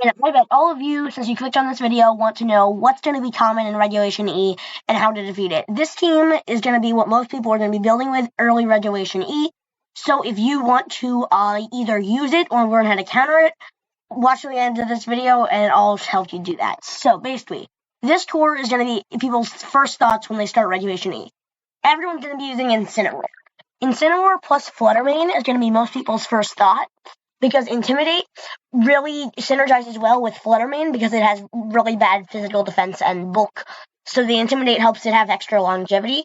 And I bet all of you, since you clicked on this video, want to know what's going to be common in Regulation E and how to defeat it. This team is going to be what most people are going to be building with early Regulation E. So if you want to either use it or learn how to counter it, watch to the end of this video and I'll help you do that. So basically, this tour is going to be people's first thoughts when they start Regulation E. Everyone's going to be using Incineroar. Incineroar plus Flutter Mane is going to be most people's first thought, because Intimidate really synergizes well with Flutter Mane because it has really bad physical defense and bulk, so the Intimidate helps it have extra longevity.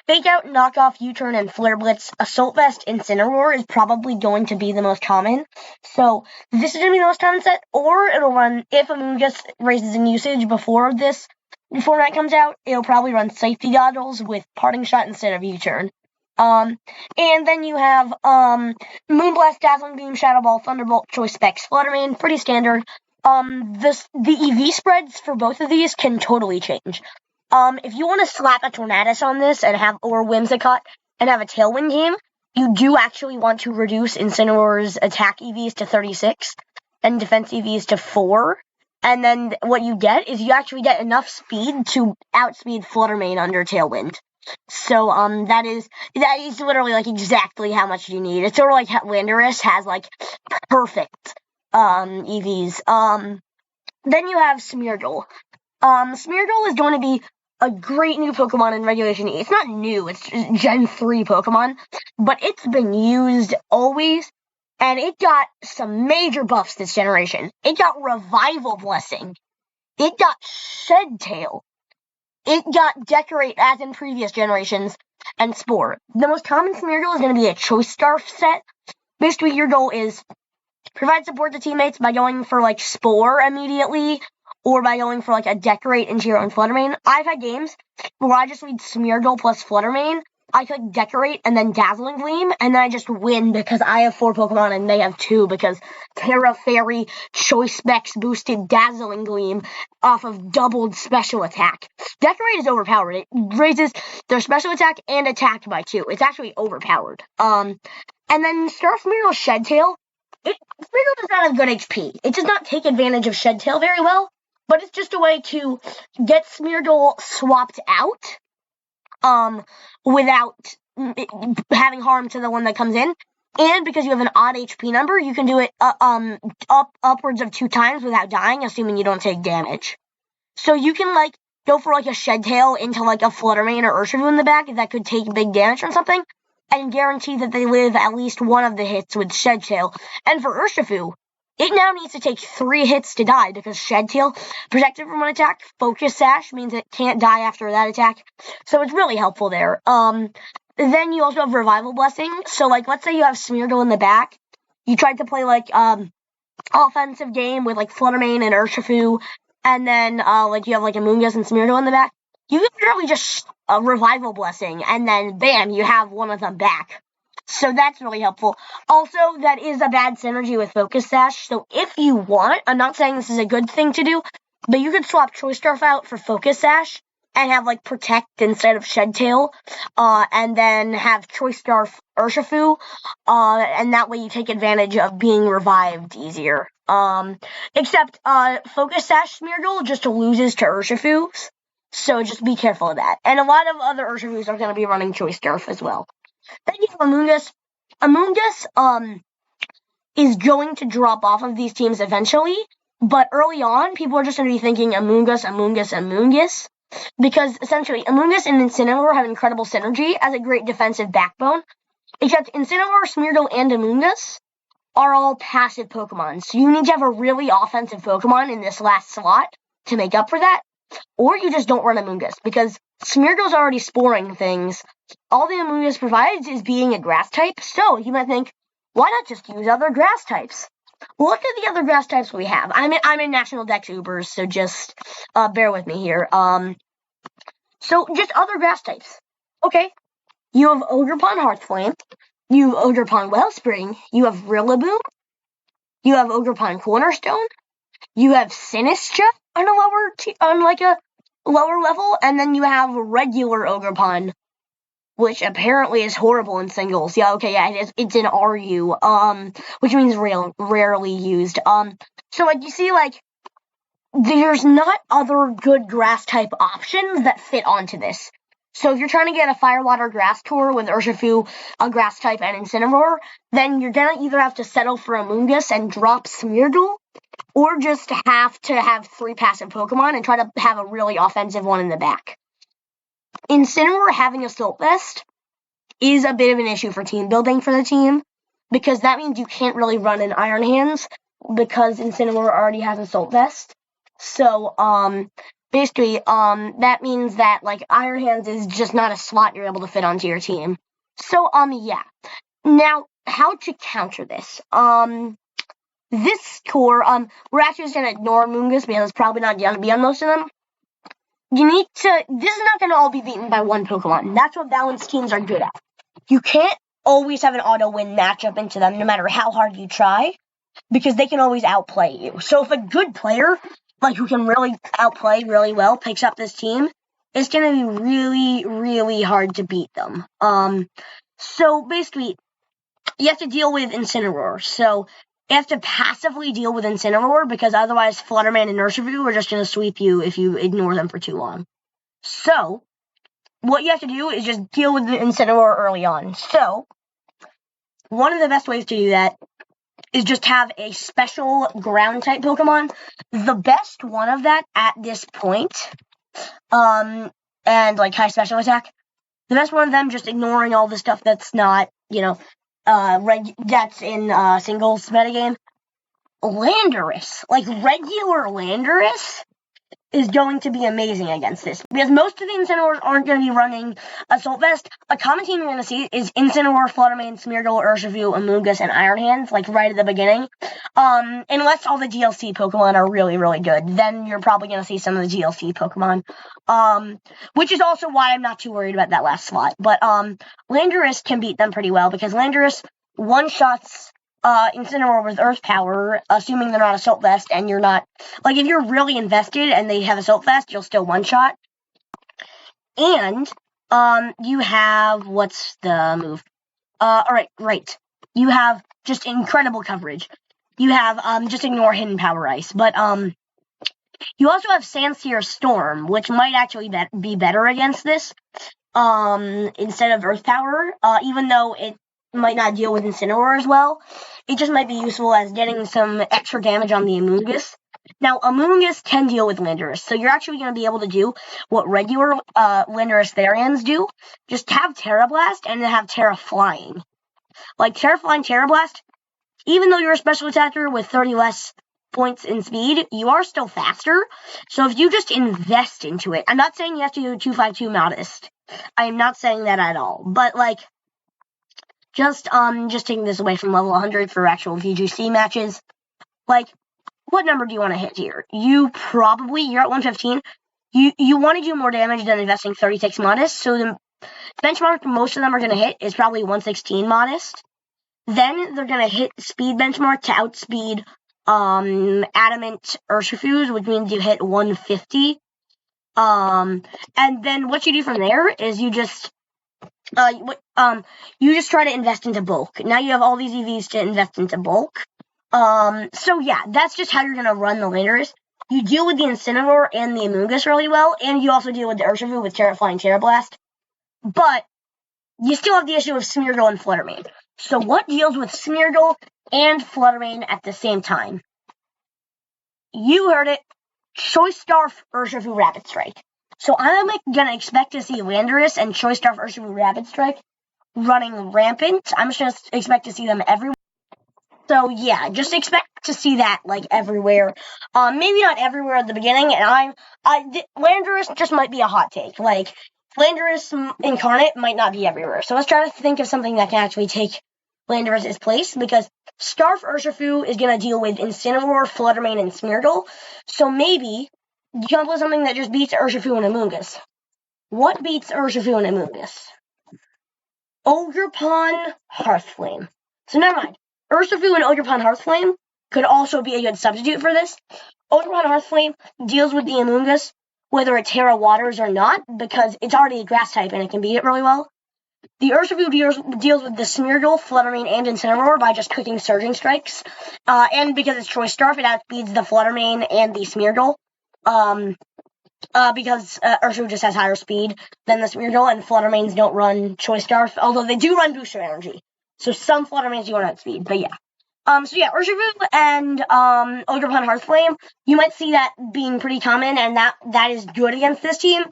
Fake Out, Knockoff, U-Turn, and Flare Blitz, Assault Vest, Incineroar is probably going to be the most common. So this is going to be the most common set, or it'll run, if Amoonguss raises in usage before this format comes out, it'll probably run Safety Goggles with Parting Shot instead of U-Turn. And then you have Moonblast, Dazzling Beam, Shadow Ball, Thunderbolt, Choice Specs, Flutter Mane, pretty standard. The EV spreads for both of these can totally change. If you want to slap a Tornadus on this and or Whimsicott and have a Tailwind game, you do actually want to reduce Incineroar's attack EVs to 36 and defense EVs to 4. And then what you get is you actually get enough speed to outspeed Flutter Mane under Tailwind. So that is literally like exactly how much you need. It's sort of like how Landorus has like perfect EVs. Then you have Smeargle. Smeargle is going to be a great new Pokemon in Regulation E. It's not new, it's Gen 3 Pokemon, but it's been used always, and it got some major buffs this generation. It got Revival Blessing. It got Shed Tail. It got Decorate, as in previous generations, and Spore. The most common Smeargle is going to be a Choice Scarf set. Basically, your goal is provide support to teammates by going for, like, Spore immediately, or by going for, like, a Decorate into your own Flutter Mane. I've had games where I just read Smeargle plus Flutter Mane. I click Decorate and then Dazzling Gleam, and then I just win because I have 4 Pokemon and they have 2, because Terra Fairy Choice Specs boosted Dazzling Gleam off of doubled special attack. Decorate is overpowered. It raises their special attack and attack by 2. It's actually overpowered. And then Star Smeargle Shed Tail. Smeargle does not have good HP. It does not take advantage of Shed Tail very well, but it's just a way to get Smeargle swapped out without having harm to the one that comes in. And because you have an odd HP number, you can do it upwards of 2 times without dying, assuming you don't take damage. So you can, like, go for, like, a Shed Tail into, like, a Flutter Mane or Urshifu in the back that could take big damage from something, and guarantee that they live at least one of the hits with Shed Tail. And for Urshifu, it now needs to take 3 hits to die, because Shed Tail, protected from one attack, Focus Sash means it can't die after that attack. So it's really helpful there. Then you also have Revival Blessing. So, like, let's say you have Smeargle in the back. You tried to play, like, offensive game with, like, Flutter Mane and Urshifu, and then, like, you have, like, Amoonguss and Smeargle in the back. You can literally just Revival Blessing, and then, bam, you have one of them back. So that's really helpful. Also, that is a bad synergy with Focus Sash. So if you want, I'm not saying this is a good thing to do, but you could swap Choice Scarf out for Focus Sash and have, like, Protect instead of Shed Tail, and then have Choice Scarf Urshifu, and that way you take advantage of being revived easier. Except, Focus Sash Smeargle just loses to Urshifu, so just be careful of that. And a lot of other Urshifus are going to be running Choice Scarf as well. Then you have Amoonguss. Amoonguss, is going to drop off of these teams eventually, but early on, people are just going to be thinking Amoonguss, because essentially, Amoonguss and Incineroar have incredible synergy as a great defensive backbone, except Incineroar, Smeargle, and Amoonguss are all passive Pokemon, so you need to have a really offensive Pokemon in this last slot to make up for that, or you just don't run Amoonguss, because Smeargle's already sporing things. All the Amoonguss provides is being a grass type, so you might think, why not just use other grass types? Look at the other grass types we have. I'm in National Dex Ubers, so just bear with me here. So just other grass types. Okay, you have Ogerpon Hearthflame, you have Ogerpon Wellspring, you have Rillaboom, you have Ogerpon Cornerstone, you have Sinistra on a lower level, and then you have regular Ogerpon which apparently is horrible in singles. Yeah, okay, yeah, it's an RU, which means rarely used. So, like, you see, like, there's not other good grass-type options that fit onto this. So if you're trying to get a Fire, Water, Grass tour with Urshifu, a Grass-type, and Incineroar, then you're gonna either have to settle for Amoonguss and drop Smeargle, or just have to have 3 passive Pokemon and try to have a really offensive one in the back. Incineroar having Assault Vest is a bit of an issue for team building for the team, because that means you can't really run an Iron Hands, because Incineroar already has Assault Vest. So, basically, that means that, like, Iron Hands is just not a slot you're able to fit onto your team. So, yeah. Now, how to counter this? This core, we're actually just gonna ignore Amoonguss because it's probably not gonna be on most of them. This is not gonna all be beaten by one Pokemon. That's what balanced teams are good at. You can't always have an auto-win matchup into them, no matter how hard you try, because they can always outplay you. So if a good player, like, who can really outplay really well, picks up this team, it's gonna be really, really hard to beat them. So basically, you have to deal with Incineroar. So you have to passively deal with Incineroar, because otherwise Flutterman and Urshifu are just gonna sweep you if you ignore them for too long. So what you have to do is just deal with the Incineroar early on. So one of the best ways to do that is just have a special ground-type Pokemon. The best one of that at this point, and, like, high special attack, the best one of them, just ignoring all the stuff that's not, that's in singles metagame, Landorus. Like, regular Landorus is going to be amazing against this, because most of the Incineroars aren't going to be running Assault Vest. A common team you're going to see is Incineroar, Fluttermane, Smeargle, Urshifu, Amoonguss, and Iron Hands, like, right at the beginning. Unless all the GLC Pokemon are really, really good, then you're probably going to see some of the GLC Pokemon, which is also why I'm not too worried about that last slot. But Landorus can beat them pretty well, because Landorus one-shots Incineroar with Earth Power, assuming they're not Assault Vest, and you're not, like, if you're really invested and they have Assault Vest, you'll still one-shot. And, you have, what's the move? Alright, great. You have just incredible coverage. You have, just ignore Hidden Power Ice, but, you also have Sandsear Storm, which might actually be better against this, instead of Earth Power, even though it might not deal with Incineroar as well. It just might be useful as getting some extra damage on the Amoonguss. Now, Amoonguss can deal with Landorus, so you're actually going to be able to do what regular Landorus Therians do. Just have Terra Blast and then have Terra Flying. Like, Terra Flying, Terra Blast, even though you're a special attacker with 30 less points in speed, you are still faster. So if you just invest into it, I'm not saying you have to do 252 Modest. I am not saying that at all. But, like, just taking this away from level 100 for actual VGC matches, like, what number do you want to hit here? You're at 115. You want to do more damage than investing 36 Modest, so the benchmark most of them are going to hit is probably 116 Modest. Then they're going to hit speed benchmark to outspeed Adamant Urshifu's, which means you hit 150. And then what you do from there is you just try to invest into bulk. Now you have all these EVs to invest into bulk. So yeah, that's just how you're gonna run the Landorus. You deal with the Incineroar and the Amoonguss really well, and you also deal with the Urshifu with Terra Flying, Terra Blast. But you still have the issue of Smeargle and Fluttermane. So what deals with Smeargle and Fluttermane at the same time? You heard it. Choice Scarf, Urshifu, Rapid Strike. So I'm gonna expect to see Landorus and Choice Scarf, Urshifu, Rapid Strike running rampant. I'm just gonna expect to see them everywhere. So yeah, just expect to see that, like, everywhere. Maybe not everywhere at the beginning, and Landorus just might be a hot take. Like, Landorus Incarnate might not be everywhere. So let's try to think of something that can actually take Landorus' place, because Scarf Urshifu is going to deal with Incineroar, Fluttermane, and Smeargle. So maybe you come up with something that just beats Urshifu and Amoonguss. What beats Urshifu and Amoonguss? Ogerpon Hearthflame. So never mind. Urshifu and Ogerpon Hearthflame could also be a good substitute for this. Ogerpon Hearthflame deals with the Amoonguss, whether it Terra Waters or not, because it's already a grass type and it can beat it really well. The Urshifu deals with the Smeargle, Fluttermane, and Incineroar by just clicking Surging Strikes. And because it's Choice Scarf, it outspeeds the Fluttermane and the Smeargle. Because Urshifu just has higher speed than the Smeargle, and Fluttermanes don't run Choice Scarf, although they do run Booster Energy. So some Fluttermanes do run outspeed, but yeah. Urshifu and Ogerpon Hearthflame, you might see that being pretty common, and that is good against this team.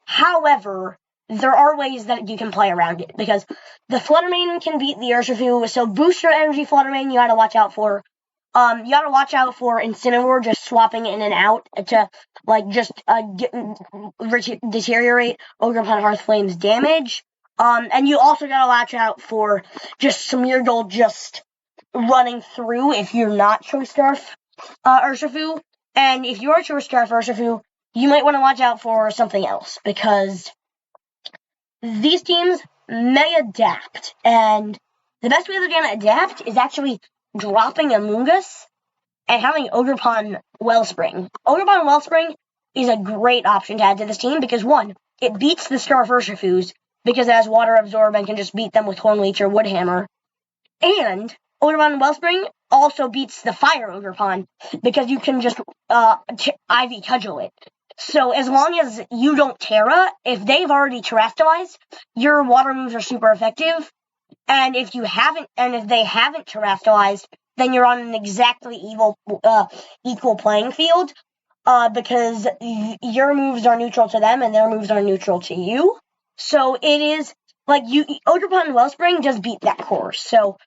However, there are ways that you can play around it, because the Fluttermane can beat the Urshifu, so Booster Energy Fluttermane you gotta watch out for. You gotta watch out for Incineroar just swapping in and out to, deteriorate Ogerpon Hearthflame's damage. And you also gotta watch out for just Smeargle just running through if you're not Choice Scarf Urshifu. And if you're Choice Scarf Urshifu, you might want to watch out for something else, because these teams may adapt, and the best way they're going to adapt is actually dropping Amoonguss and having Ogerpon Wellspring. Ogerpon Wellspring is a great option to add to this team because, one, it beats the Scarf Urshifus because it has Water Absorb and can just beat them with Horn Leech or Wood Hammer. And Ogerpon Wellspring also beats the Fire Ogerpon because you can just Ivy Cudgel it. So as long as you don't Terra, if they've already Terastallized, your water moves are super effective. And if they haven't Terastallized, then you're on an exactly equal playing field, because your moves are neutral to them and their moves are neutral to you. So it is Ogerpon Wellspring just beat that course. So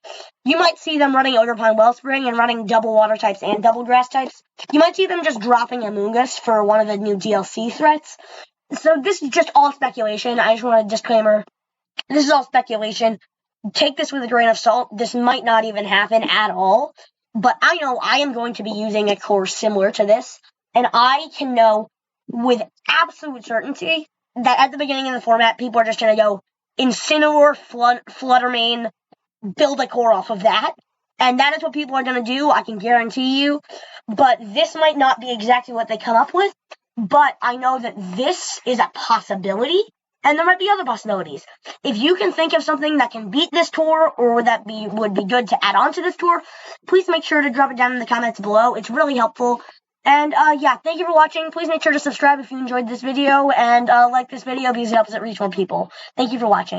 you might see them running Ogerpon Wellspring and running double water types and double grass types. You might see them just dropping Amoonguss for one of the new DLC threats. So this is just all speculation. I just want a disclaimer. This is all speculation. Take this with a grain of salt. This might not even happen at all. But I know I am going to be using a course similar to this. And I can know with absolute certainty that at the beginning of the format, people are just going to go Incineroar, Fluttermane, build a core off of that. And that is what people are going to do, I can guarantee you. But this might not be exactly what they come up with. But I know that this is a possibility. And there might be other possibilities. If you can think of something that can beat this tour, or would be good to add on to this tour, please make sure to drop it down in the comments below. It's really helpful. And thank you for watching. Please make sure to subscribe if you enjoyed this video, and like this video because it helps it reach more people. Thank you for watching.